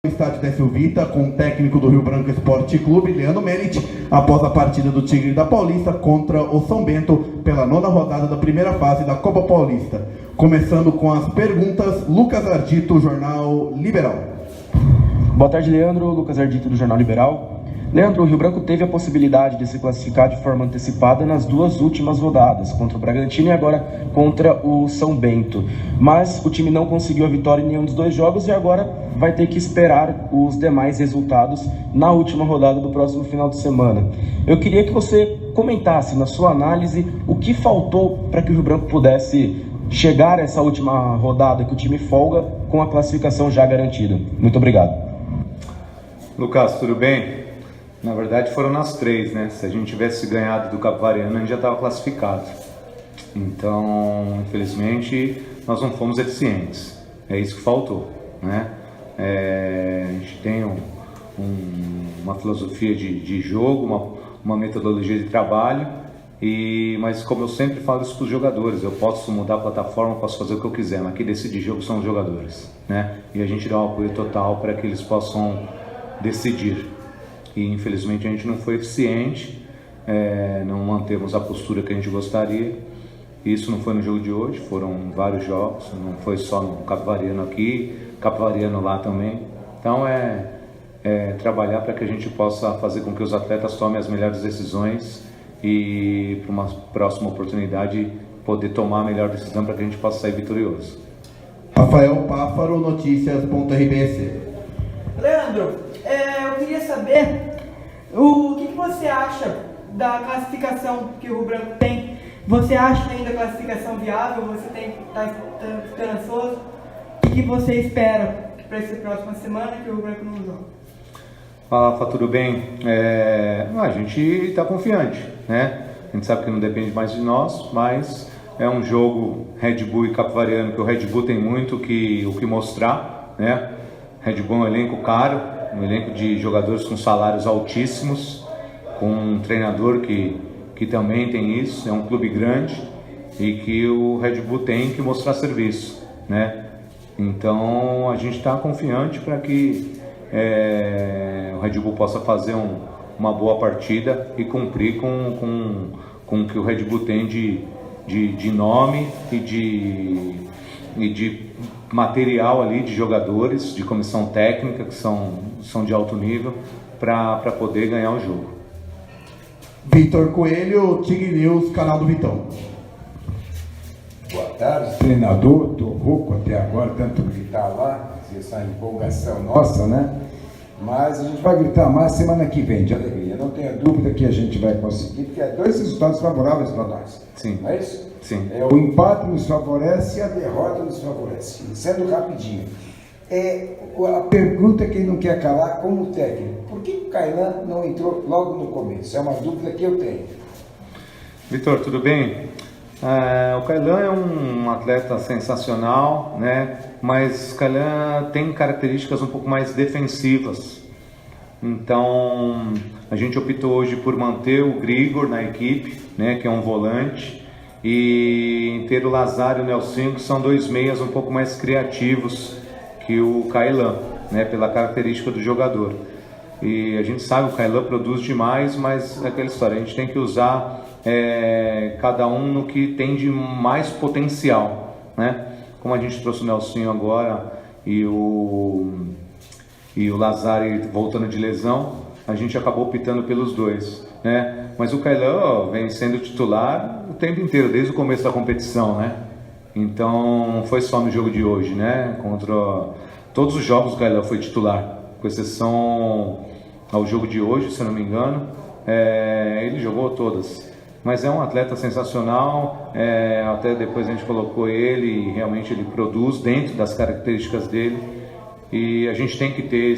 No estádio da Silvita, com o técnico do Rio Branco Esporte Clube, Leandro Merit, após a partida do Tigre da Paulista contra o São Bento pela 9ª rodada da primeira fase da Copa Paulista. Começando com as perguntas, Lucas Ardito, Jornal Liberal. Boa tarde, Leandro. Lucas Ardito, do Jornal Liberal. Leandro, o Rio Branco teve a possibilidade de se classificar de forma antecipada nas duas últimas rodadas, contra o Bragantino e agora contra o São Bento. Mas o time não conseguiu a vitória em nenhum dos dois jogos e agora vai ter que esperar os demais resultados na última rodada do próximo final de semana. Eu queria que você comentasse, na sua análise, o que faltou para que o Rio Branco pudesse chegar a essa última rodada, que o time folga com a classificação já garantida. Muito obrigado. Lucas, tudo bem? Na verdade foram nas três, né? Se a gente tivesse ganhado do Capivariano, a gente já estava classificado. Então, infelizmente, nós não fomos eficientes. É isso que faltou, né? A gente tem uma filosofia de jogo, uma metodologia de trabalho, mas como eu sempre falo isso para os jogadores, eu posso mudar a plataforma, posso fazer o que eu quiser, mas quem decide jogo são os jogadores, né? E a gente dá um apoio total para que eles possam decidir. E infelizmente a gente não foi eficiente, não mantemos a postura que a gente gostaria. Isso não foi no jogo de hoje, foram vários jogos, não foi só no Capivariano aqui, Capivariano lá também. Então trabalhar para que a gente possa fazer com que os atletas tomem as melhores decisões e para uma próxima oportunidade poder tomar a melhor decisão para que a gente possa sair vitorioso. Rafael Páfaro, Notícias.rbs. Leandro, eu queria saber o que você acha da classificação que o Rio Branco tem. Você acha ainda a classificação viável? Você está esperançoso? O que você espera para essa próxima semana que o Rio Branco não joga? Fala, Fá, tudo bem? A gente está confiante, né? A gente sabe que não depende mais de nós, mas é um jogo Red Bull e Capivariano, que o Red Bull tem muito o que mostrar, né? Red Bull é um elenco caro, um elenco de jogadores com salários altíssimos, com um treinador que também tem isso, é um clube grande e que o Red Bull tem que mostrar serviço, né? Então a gente está confiante para que o Red Bull possa fazer uma boa partida e cumprir com o que o Red Bull tem de nome e de material ali de jogadores, de comissão técnica que são de alto nível para poder ganhar o jogo. Vitor Coelho, Tigre News, canal do Vitão. Boa tarde, treinador. Tô rouco até agora, tanto gritar lá, essa empolgação nossa, né? Mas a gente vai gritar mais semana que vem, de alegria. Não tenha dúvida que a gente vai conseguir, porque é dois resultados favoráveis para nós. Sim. Não é isso? Sim. O empate nos favorece e a derrota nos favorece. Sendo rapidinho. A pergunta que ele não quer calar como técnico. Por que o Kainan não entrou logo no começo? É uma dúvida que eu tenho. Vitor, tudo bem? O Kainan é um atleta sensacional, né? Mas o Kainan tem características um pouco mais defensivas. Então, a gente optou hoje por manter o Grigor na equipe, né? Que é um volante, e ter o Lazar e o Nelsinho, que são dois meias um pouco mais criativos que o Kainan, né? Pela característica do jogador. E a gente sabe que o Kainan produz demais, mas é aquela história, a gente tem que usar cada um no que tem de mais potencial, né? Como a gente trouxe o Nelsinho agora e o Lazari voltando de lesão, a gente acabou optando pelos dois, né? Mas o Kainan vem sendo titular o tempo inteiro, desde o começo da competição, né? Então foi só no jogo de hoje, né? Contra todos os jogos o Kainan foi titular, com exceção ao jogo de hoje, se eu não me engano, ele jogou todas. Mas é um atleta sensacional, até depois a gente colocou ele e realmente ele produz dentro das características dele. E a gente tem que ter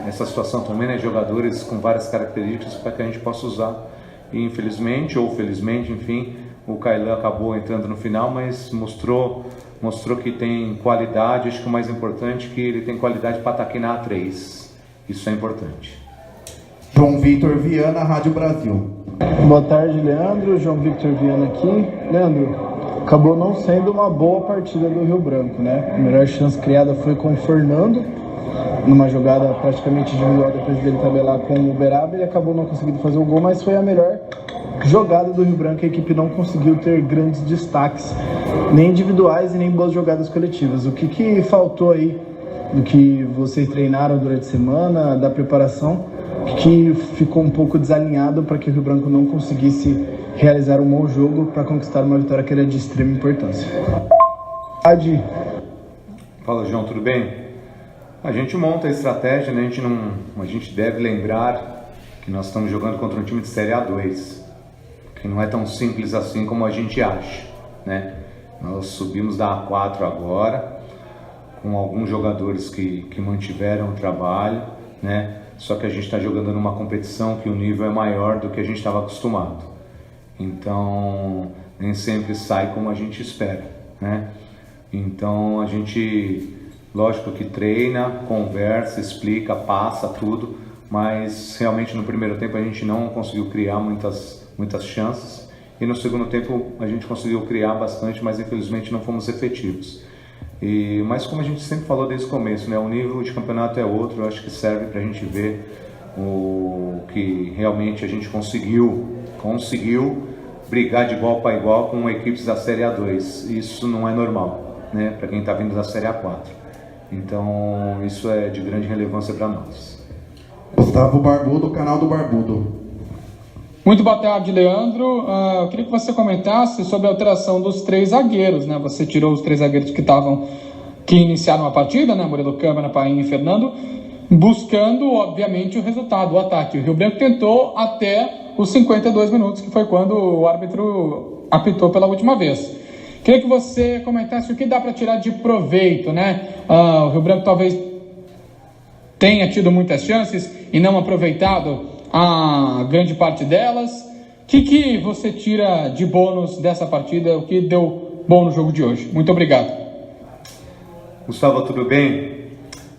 essa situação também, né? Jogadores com várias características para que a gente possa usar. E infelizmente, ou felizmente, enfim, o Kainan acabou entrando no final, mas mostrou que tem qualidade. Acho que o mais importante é que ele tem qualidade para estar aqui na A3. Isso é importante. João Vitor Viana, Rádio Brasil. Boa tarde, Leandro. João Victor Viana aqui. Leandro, acabou não sendo uma boa partida do Rio Branco, né? A melhor chance criada foi com o Fernando numa jogada praticamente individual depois dele tabelar com o Uberaba, ele acabou não conseguindo fazer o gol, mas foi a melhor jogada do Rio Branco. A equipe não conseguiu ter grandes destaques, nem individuais e nem boas jogadas coletivas. O que faltou aí do que vocês treinaram durante a semana, da preparação, que ficou um pouco desalinhado para que o Rio Branco não conseguisse realizar um bom jogo para conquistar uma vitória que era de extrema importância? Fala, João, tudo bem? A gente monta a estratégia, né? A gente deve lembrar que nós estamos jogando contra um time de Série A2, que não é tão simples assim como a gente acha, né? Nós subimos da A4 agora, com alguns jogadores que mantiveram o trabalho, né? Só que a gente está jogando numa competição que o nível é maior do que a gente estava acostumado. Então, nem sempre sai como a gente espera, né? Então, a gente, lógico que treina, conversa, explica, passa tudo, mas realmente no primeiro tempo a gente não conseguiu criar muitas chances, e no segundo tempo a gente conseguiu criar bastante, mas infelizmente não fomos efetivos. Mas como a gente sempre falou desde o começo, né, o nível de campeonato é outro. Eu acho que serve para a gente ver o que realmente a gente conseguiu brigar de igual para igual com equipes da Série A2. Isso não é normal, né, para quem está vindo da Série A4. Então isso é de grande relevância para nós. Gustavo Barbudo, canal do Barbudo. Muito boa tarde, Leandro. Eu queria que você comentasse sobre a alteração dos 3 zagueiros, né? Você tirou os 3 zagueiros que iniciaram a partida, né? Murilo, Câmara, Paim e Fernando, buscando, obviamente, o resultado, o ataque. O Rio Branco tentou até os 52 minutos, que foi quando o árbitro apitou pela última vez. Queria que você comentasse o que dá para tirar de proveito, né? O Rio Branco talvez tenha tido muitas chances e não aproveitado a grande parte delas. O que você tira de bônus dessa partida? O que deu bom no jogo de hoje? Muito obrigado. Gustavo, tudo bem?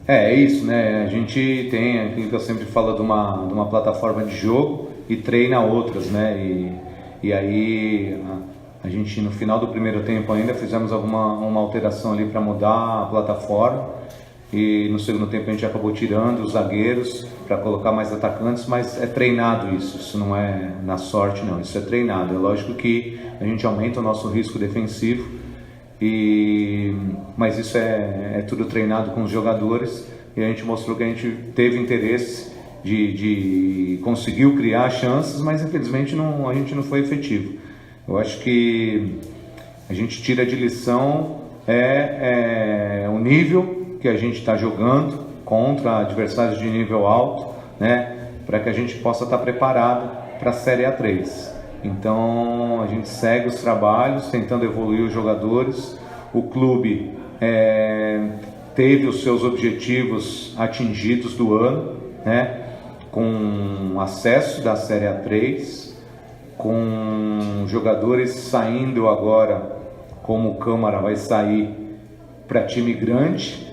É isso, né? A gente tem aquilo que eu sempre falo de uma plataforma de jogo e treina outras, né? E aí a gente no final do primeiro tempo ainda fizemos uma alteração ali para mudar a plataforma. E no segundo tempo a gente acabou tirando os zagueiros para colocar mais atacantes, mas é treinado isso não é na sorte não, isso é treinado. É lógico que a gente aumenta o nosso risco defensivo, mas isso é tudo treinado com os jogadores, e a gente mostrou que a gente teve interesse de conseguiu criar chances, mas infelizmente a gente não foi efetivo. Eu acho que a gente tira de lição o nível que a gente está jogando contra adversários de nível alto, né, para que a gente possa estar preparado para a Série A3. Então a gente segue os trabalhos, tentando evoluir os jogadores. O clube teve os seus objetivos atingidos do ano, né, com acesso da Série A3, com jogadores saindo agora, como o Câmara vai sair para time grande.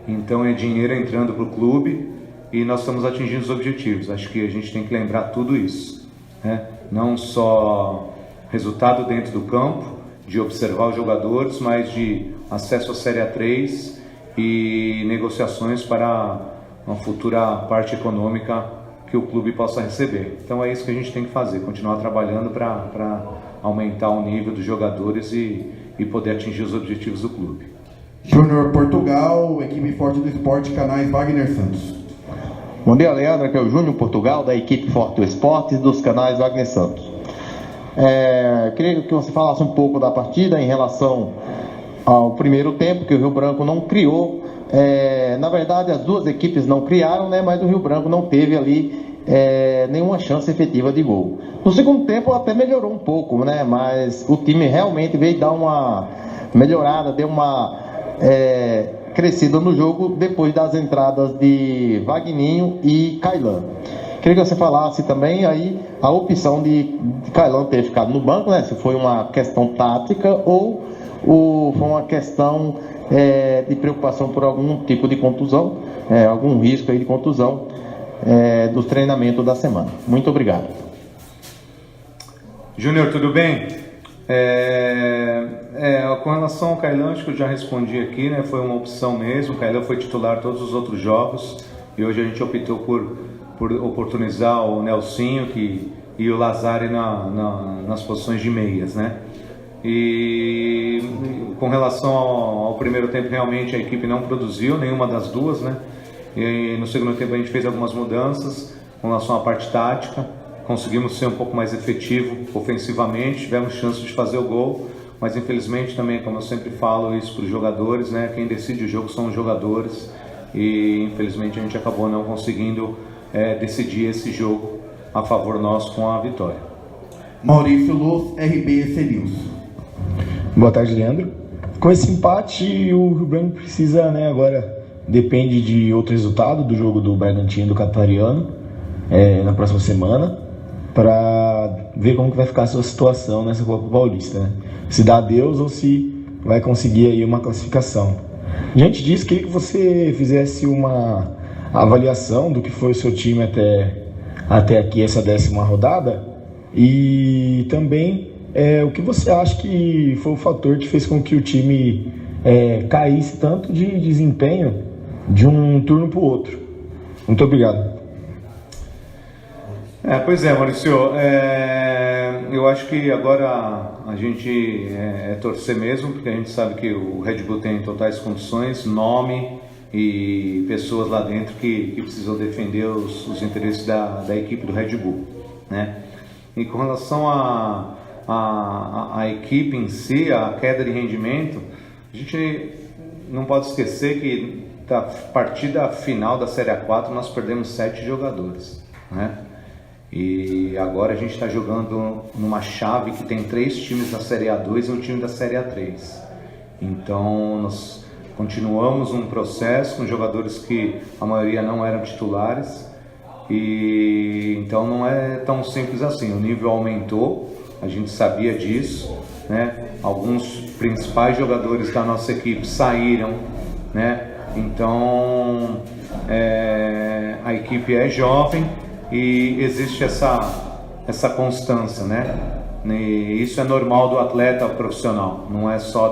Então é dinheiro entrando para o clube e nós estamos atingindo os objetivos. Acho que a gente tem que lembrar tudo isso, né? Não só resultado dentro do campo, de observar os jogadores, mas de acesso à Série A3 e negociações para uma futura parte econômica que o clube possa receber. Então é isso que a gente tem que fazer, continuar trabalhando para aumentar o nível dos jogadores e poder atingir os objetivos do clube. Júnior Portugal, equipe Forte do Esporte, canais Wagner Santos. Bom dia, Leandro, aqui é o Júnior Portugal, da equipe Forte do Esporte, dos canais Wagner Santos. Queria que você falasse um pouco da partida em relação ao primeiro tempo, que o Rio Branco não criou. Na verdade, as duas equipes não criaram, né, mas o Rio Branco não teve ali nenhuma chance efetiva de gol. No segundo tempo até melhorou um pouco, né, mas o time realmente veio dar uma melhorada, deu uma crescida no jogo depois das entradas de Vagninho e Kailan. Queria que você falasse também aí a opção de Kailan ter ficado no banco, né, se foi uma questão tática ou foi uma questão de preocupação por algum tipo de contusão, algum risco aí de contusão do treinamento da semana. Muito obrigado. Júnior, tudo bem? Com relação ao Kailan, acho que eu já respondi aqui, né? Foi uma opção mesmo. O Kailan foi titular todos os outros jogos e hoje a gente optou por oportunizar o Nelsinho e o Lazari nas posições de meias, né? E com relação ao primeiro tempo, realmente a equipe não produziu nenhuma das duas, né? E no segundo tempo a gente fez algumas mudanças com relação à parte tática. Conseguimos ser um pouco mais efetivo ofensivamente, tivemos chance de fazer o gol, mas infelizmente também, como eu sempre falo isso para os jogadores, né? Quem decide o jogo são os jogadores e infelizmente a gente acabou não conseguindo decidir esse jogo a favor nosso com a vitória. Maurício Luz, RBC News. Boa tarde, Leandro. Com esse empate, o Rio Branco precisa, né, agora depende de outro resultado do jogo do Bragantino e do Catariano na próxima semana, para ver como que vai ficar a sua situação nessa Copa Paulista, né? Se dá adeus ou se vai conseguir aí uma classificação. Diante disso, queria que você fizesse uma avaliação do que foi o seu time até aqui, essa 10ª rodada, e também o que você acha que foi o fator que fez com que o time caísse tanto de desempenho de um turno para o outro. Muito obrigado. Pois é, Maurício, eu acho que agora a gente torcer mesmo, porque a gente sabe que o Red Bull tem totais condições, nome e pessoas lá dentro que precisam defender os interesses da equipe do Red Bull, né? E com relação à equipe em si, a queda de rendimento, a gente não pode esquecer que da partida final da Série A4 nós perdemos 7 jogadores, né? E agora a gente está jogando numa chave que tem 3 times da Série A2 e um time da Série A3. Então nós continuamos um processo com jogadores que a maioria não eram titulares, e então não é tão simples assim. O nível aumentou, a gente sabia disso, né? Alguns principais jogadores da nossa equipe saíram, né? Então a equipe é jovem e existe essa constância, né? E isso é normal do atleta profissional, não é só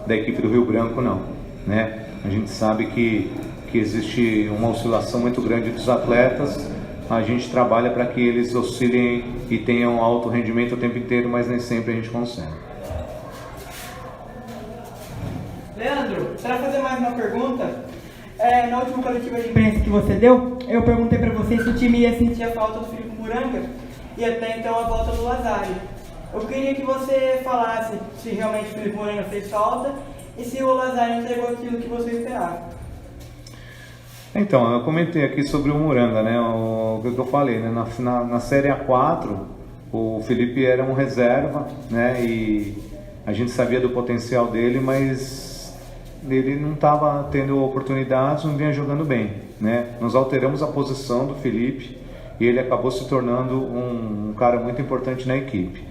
da equipe do Rio Branco, não, né? A gente sabe que existe uma oscilação muito grande dos atletas. A gente trabalha para que eles oscilem e tenham alto rendimento o tempo inteiro, mas nem sempre a gente consegue. Leandro, para fazer mais uma pergunta, na última coletiva de imprensa que você deu, eu perguntei para você se o time ia sentir a falta do Filipe Muranga e até então a volta do Lazari. Eu queria que você falasse se realmente o Filipe Muranga fez falta e se o Lazari entregou aquilo que você esperava. Então, eu comentei aqui sobre o Muranga, né? O que eu falei, né? Na Série A4, o Felipe era um reserva, né? E a gente sabia do potencial dele, mas ele não estava tendo oportunidades, não vinha jogando bem, né? Nós alteramos a posição do Felipe e ele acabou se tornando um cara muito importante na equipe.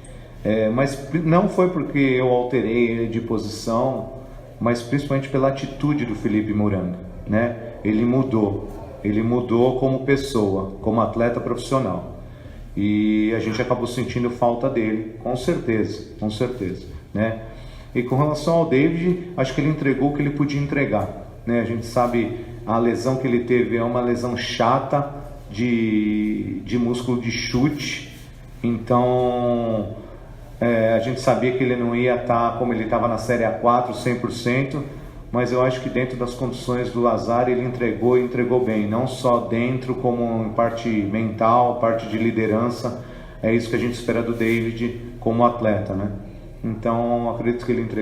Mas não foi porque eu alterei ele de posição, mas principalmente pela atitude do Filipe Muranga, né? Ele mudou como pessoa, como atleta profissional, e a gente acabou sentindo falta dele, com certeza, né? E com relação ao David, acho que ele entregou o que ele podia entregar, né? A gente sabe a lesão que ele teve é uma lesão chata de músculo de chute, então a gente sabia que ele não ia estar como ele estava na Série A4 100%, mas eu acho que dentro das condições do Lazari ele entregou bem, não só dentro como em parte mental, parte de liderança. É isso que a gente espera do David como atleta, né? Então acredito que ele entregou.